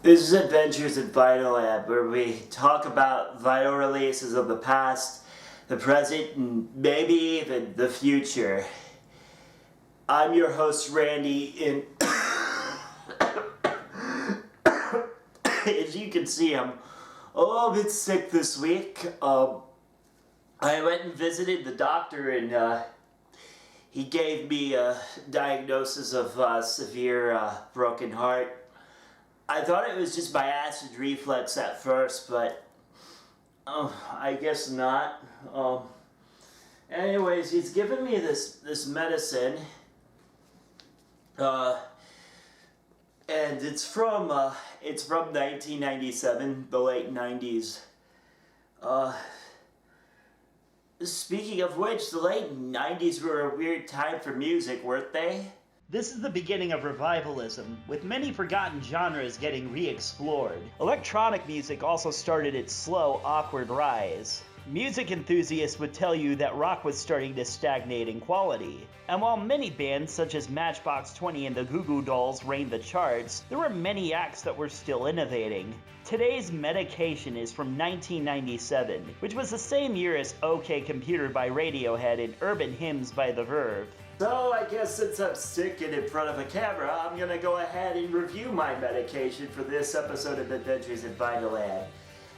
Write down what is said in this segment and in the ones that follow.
This is Adventures in Vinyl Lab, where we talk about vinyl releases of the past, the present, and maybe even the future. I'm your host, Randy, and as you can see, I'm a little bit sick this week. I went and visited the doctor, and he gave me a diagnosis of severe broken heart. I thought it was just my acid reflux at first, but I guess not. Anyways, he's given me this medicine, and it's from 1997, the late 90s. Speaking of which, the late 90s were a weird time for music, weren't they? This is the beginning of revivalism, with many forgotten genres getting re-explored. Electronic music also started its slow, awkward rise. Music enthusiasts would tell you that rock was starting to stagnate in quality. And while many bands such as Matchbox 20 and the Goo Goo Dolls reigned the charts, there were many acts that were still innovating. Today's Medication is from 1997, which was the same year as OK Computer by Radiohead and Urban Hymns by The Verve. So I guess since I'm sick and in front of a camera, I'm gonna go ahead and review my medication for this episode of Adventures in Vinyl Lab.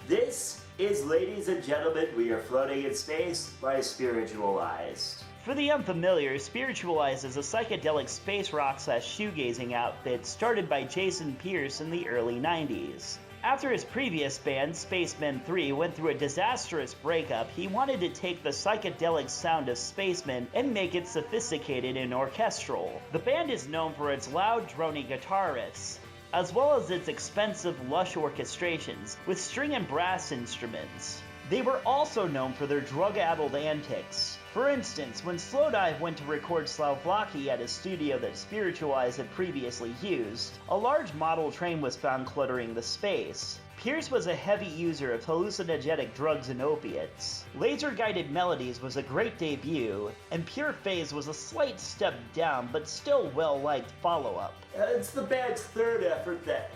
This is, ladies and gentlemen, We Are Floating in Space by Spiritualized. For the unfamiliar, Spiritualized is a psychedelic space rock / shoegazing outfit started by Jason Pierce in the early 90s. After his previous band, Spacemen 3, went through a disastrous breakup, he wanted to take the psychedelic sound of Spacemen and make it sophisticated and orchestral. The band is known for its loud, drony guitar riffs, as well as its expensive, lush orchestrations with string and brass instruments. They were also known for their drug-addled antics. For instance, when Slowdive went to record Slavlaki at a studio that Spiritualized had previously used, a large model train was found cluttering the space. Pierce was a heavy user of hallucinogenic drugs and opiates. Laser-Guided Melodies was a great debut, and Pure Phase was a slight step down but still well-liked follow-up. It's the band's third effort that...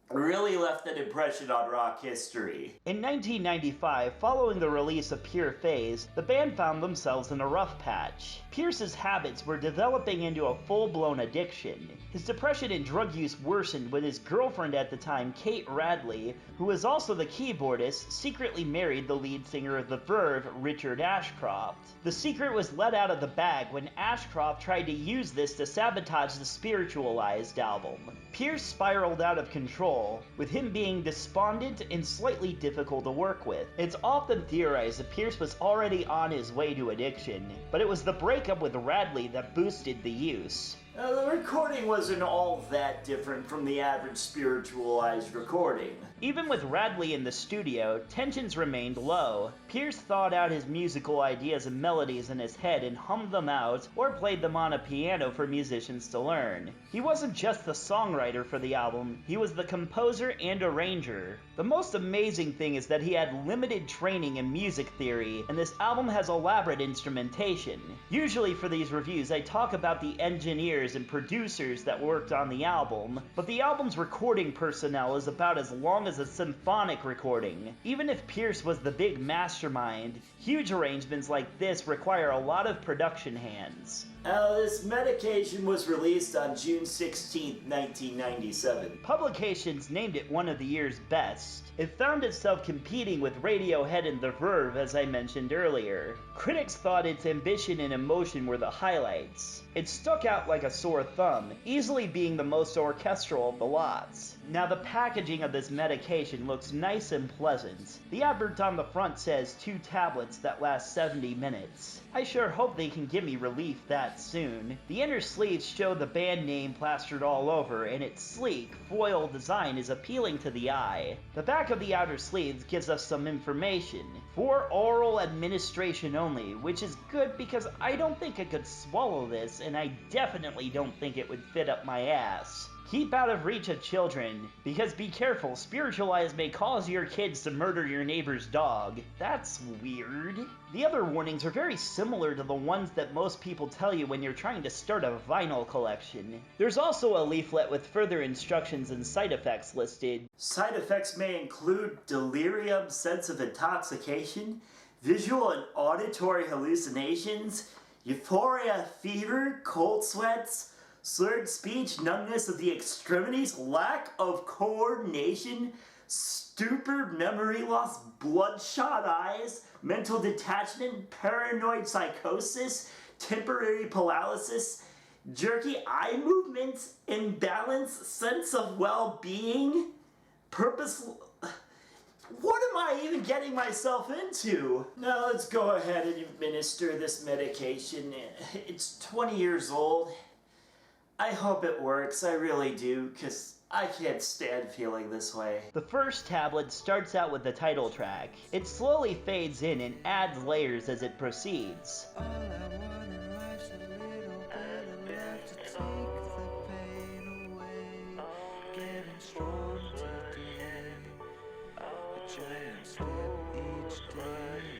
really left an impression on rock history. In 1995, following the release of Pure Phase, the band found themselves in a rough patch. Pierce's habits were developing into a full-blown addiction. His depression and drug use worsened when his girlfriend at the time, Kate Radley, who was also the keyboardist, secretly married the lead singer of The Verve, Richard Ashcroft. The secret was let out of the bag when Ashcroft tried to use this to sabotage the Spiritualized album. Pierce spiraled out of control, with him being despondent and slightly difficult to work with. It's often theorized that Pierce was already on his way to addiction, but it was the breakup with Radley that boosted the use. The recording wasn't all that different from the average Spiritualized recording. Even with Radley in the studio, tensions remained low. Pierce thought out his musical ideas and melodies in his head and hummed them out, or played them on a piano for musicians to learn. He wasn't just the songwriter for the album, he was the composer and arranger. The most amazing thing is that he had limited training in music theory, and this album has elaborate instrumentation. Usually for these reviews, I talk about the engineers and producers that worked on the album, but the album's recording personnel is about as long as a symphonic recording. Even if Pierce was the big mastermind, huge arrangements like this require a lot of production hands. This medication was released on June 16, 1997. Publications named it one of the year's best. It found itself competing with Radiohead and The Verve, as I mentioned earlier. Critics thought its ambition and emotion were the highlights. It stuck out like a sore thumb, easily being the most orchestral of the lots. Now the packaging of this medication looks nice and pleasant. The advert on the front says 2 tablets that last 70 minutes. I sure hope they can give me relief that soon. The inner sleeves show the band name plastered all over, and its sleek, foil design is appealing to the eye. The back of the outer sleeves gives us some information. For oral administration only, which is good because I don't think I could swallow this, and I definitely don't think it would fit up my ass. Keep out of reach of children, because be careful, Spiritualized may cause your kids to murder your neighbor's dog. That's weird. The other warnings are very similar to the ones that most people tell you when you're trying to start a vinyl collection. There's also a leaflet with further instructions and side effects listed. Side effects may include delirium, sense of intoxication, visual and auditory hallucinations, euphoria, fever, cold sweats, slurred speech, numbness of the extremities, lack of coordination, stupor, memory loss, bloodshot eyes, mental detachment, paranoid psychosis, temporary paralysis, jerky eye movements, imbalance, sense of well-being, purposeful... What am I even getting myself into? Now let's go ahead and administer this medication. It's 20 years old. I hope it works, I really do, because I can't stand feeling this way. The first tablet starts out with the title track. It slowly fades in and adds layers as it proceeds.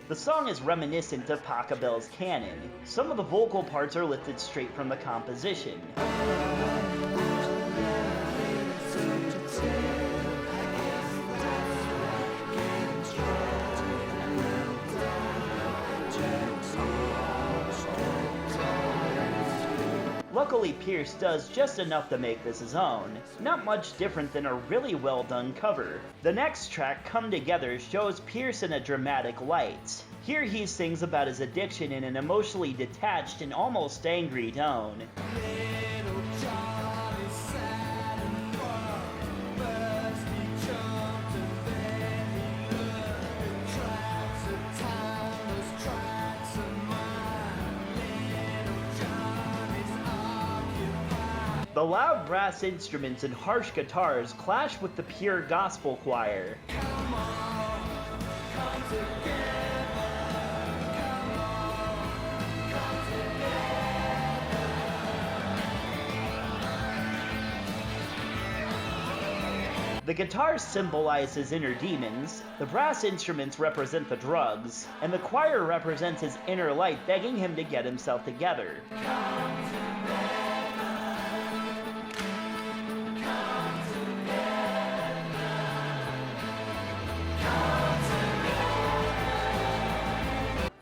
The song is reminiscent of Pachelbel's Canon. Some of the vocal parts are lifted straight from the composition. Luckily, Pierce does just enough to make this his own. Not much different than a really well done cover. The next track, Come Together, shows Pierce in a dramatic light. Here he sings about his addiction in an emotionally detached and almost angry tone. The loud brass instruments and harsh guitars clash with the pure gospel choir. The guitar symbolizes inner demons, the brass instruments represent the drugs, and the choir represents his inner light begging him to get himself together.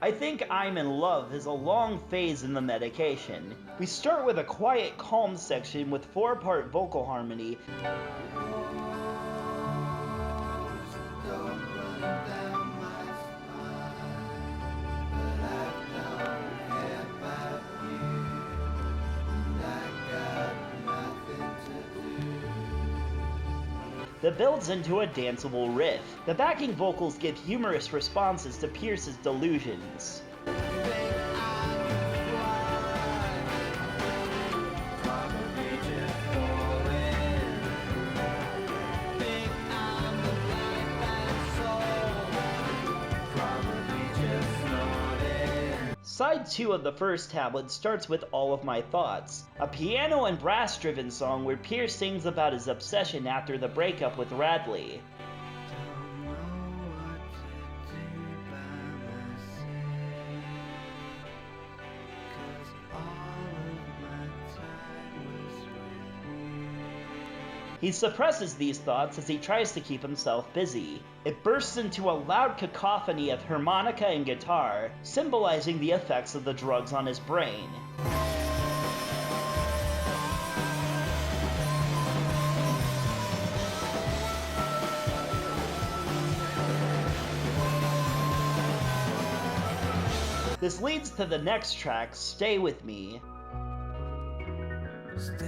I think I'm in Love is a long phase in the medication. We start with a quiet, calm section with 4-part vocal harmony. That builds into a danceable riff. The backing vocals give humorous responses to Pierce's delusions. Side 2 of the first tablet starts with All of My Thoughts, a piano and brass-driven song where Pierce sings about his obsession after the breakup with Radley. He suppresses these thoughts as he tries to keep himself busy. It bursts into a loud cacophony of harmonica and guitar, symbolizing the effects of the drugs on his brain. This leads to the next track, Stay With Me. Stay.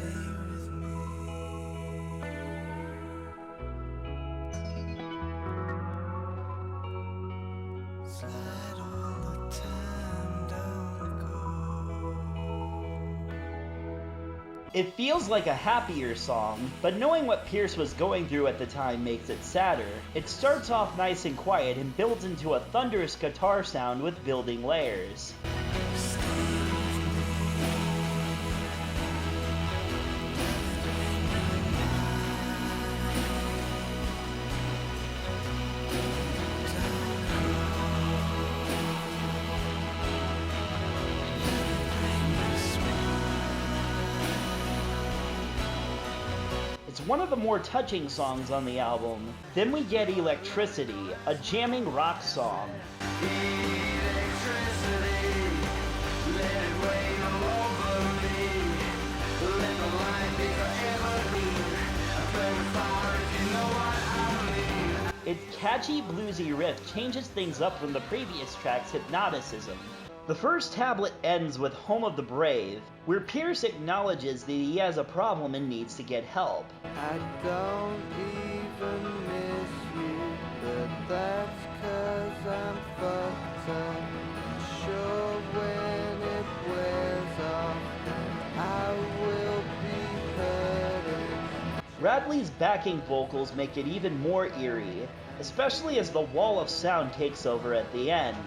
It feels like a happier song, but knowing what Pierce was going through at the time makes it sadder. It starts off nice and quiet and builds into a thunderous guitar sound with building layers. It's one of the more touching songs on the album. Then we get Electricity, a jamming rock song. Its catchy bluesy riff changes things up from the previous track's hypnoticism. The first tablet ends with Home of the Brave, where Pierce acknowledges that he has a problem and needs to get help. I don't even miss you, but that's 'cause I'm fucked up. I'm sure when it wears off, I will be hurting. Radley's backing vocals make it even more eerie, especially as the wall of sound takes over at the end.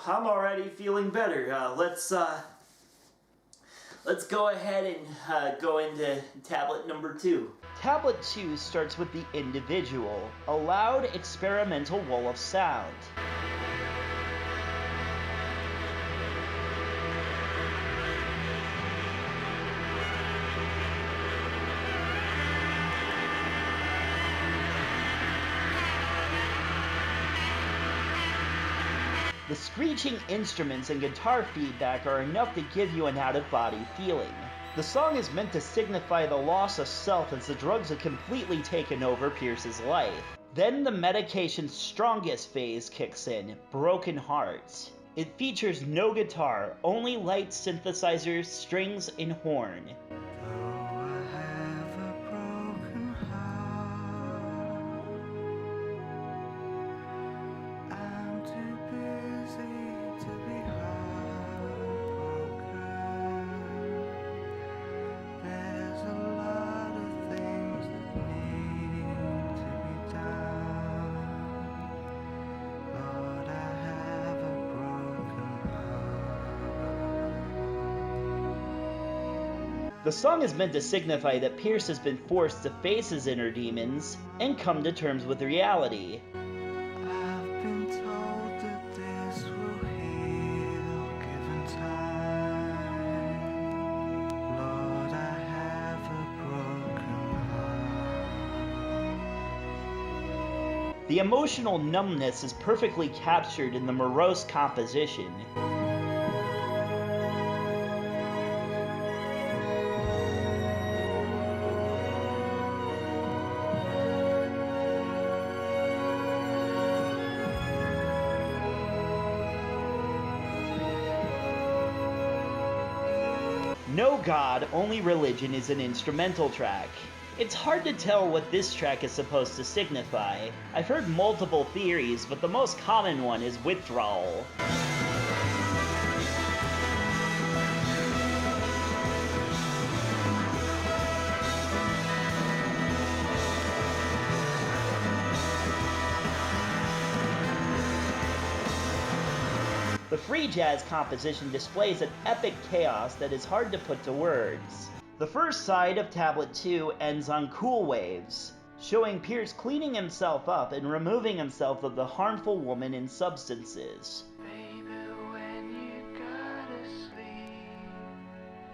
I'm already feeling better. Let's go ahead and go into tablet number 2. Tablet 2 starts with The Individual, a loud experimental wall of sound. The screeching instruments and guitar feedback are enough to give you an out-of-body feeling. The song is meant to signify the loss of self as the drugs have completely taken over Pierce's life. Then the medication's strongest phase kicks in, Broken Hearts. It features no guitar, only light synthesizers, strings, and horn. The song is meant to signify that Pierce has been forced to face his inner demons and come to terms with reality. I've been told that this will heal given time. Lord, I have a broken heart. The emotional numbness is perfectly captured in the morose composition. No God, Only Religion is an instrumental track. It's hard to tell what this track is supposed to signify. I've heard multiple theories, but the most common one is withdrawal. The free jazz composition displays an epic chaos that is hard to put to words. The first side of Tablet 2 ends on Cool Waves, showing Pierce cleaning himself up and removing himself of the harmful woman and substances. Baby, when you gotta sleep,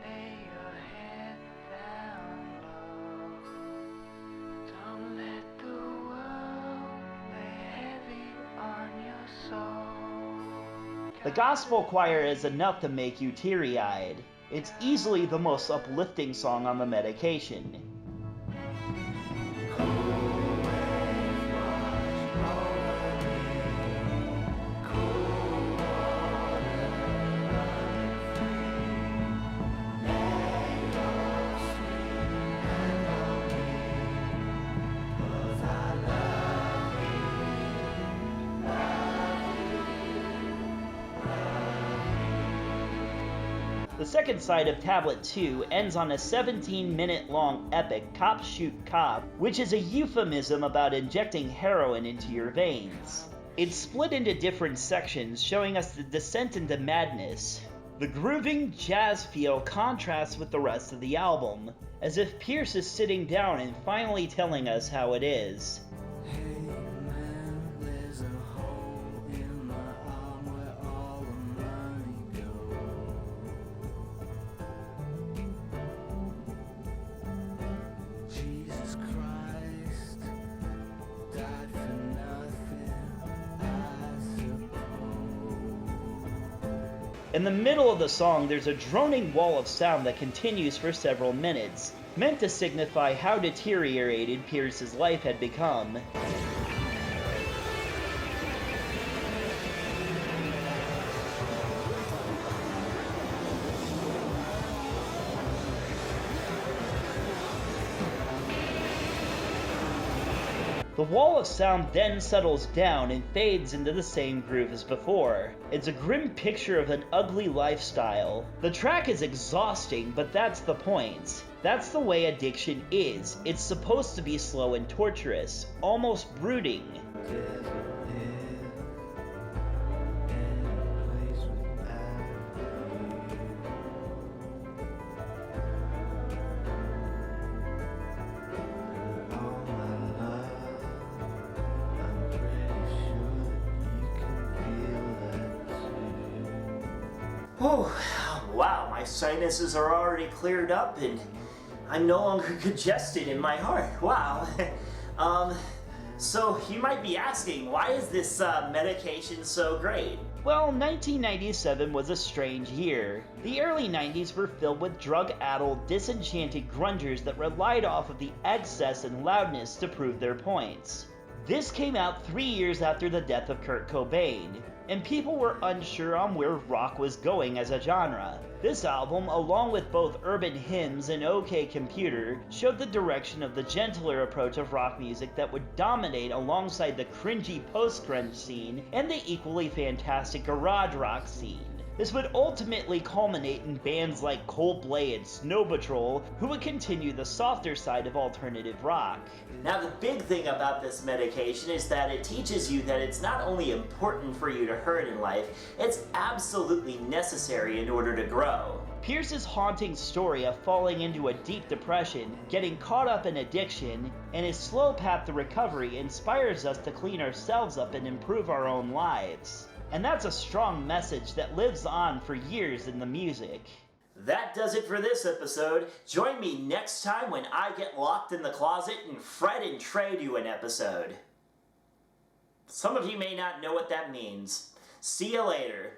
lay your head down low. Don't let the world lay heavy on your soul. The gospel choir is enough to make you teary-eyed. It's easily the most uplifting song on the medication. The second side of Tablet 2 ends on a 17-minute-long epic, Cop Shoot Cop, which is a euphemism about injecting heroin into your veins. It's split into different sections, showing us the descent into madness. The grooving jazz feel contrasts with the rest of the album, as if Pierce is sitting down and finally telling us how it is. Hey man, there's a hole in my arm where In the middle of the song, there's a droning wall of sound that continues for several minutes, meant to signify how deteriorated Pierce's life had become. The wall of sound then settles down and fades into the same groove as before. It's a grim picture of an ugly lifestyle. The track is exhausting, but that's the point. That's the way addiction is. It's supposed to be slow and torturous, almost brooding. Oh, wow, my sinuses are already cleared up and I'm no longer congested in my heart. Wow. So you might be asking, why is this medication so great? Well, 1997 was a strange year. The early 90s were filled with drug-addled, disenchanted grungers that relied off of the excess and loudness to prove their points. This came out 3 years after the death of Kurt Cobain, and people were unsure on where rock was going as a genre. This album, along with both Urban Hymns and OK Computer, showed the direction of the gentler approach of rock music that would dominate alongside the cringy post-grunge scene and the equally fantastic garage rock scene. This would ultimately culminate in bands like Coldplay and Snow Patrol, who would continue the softer side of alternative rock. Now the big thing about this medication is that it teaches you that it's not only important for you to hurt in life, it's absolutely necessary in order to grow. Pierce's haunting story of falling into a deep depression, getting caught up in addiction, and his slow path to recovery inspires us to clean ourselves up and improve our own lives. And that's a strong message that lives on for years in the music. That does it for this episode. Join me next time when I get locked in the closet and Fred and Trey do an episode. Some of you may not know what that means. See you later.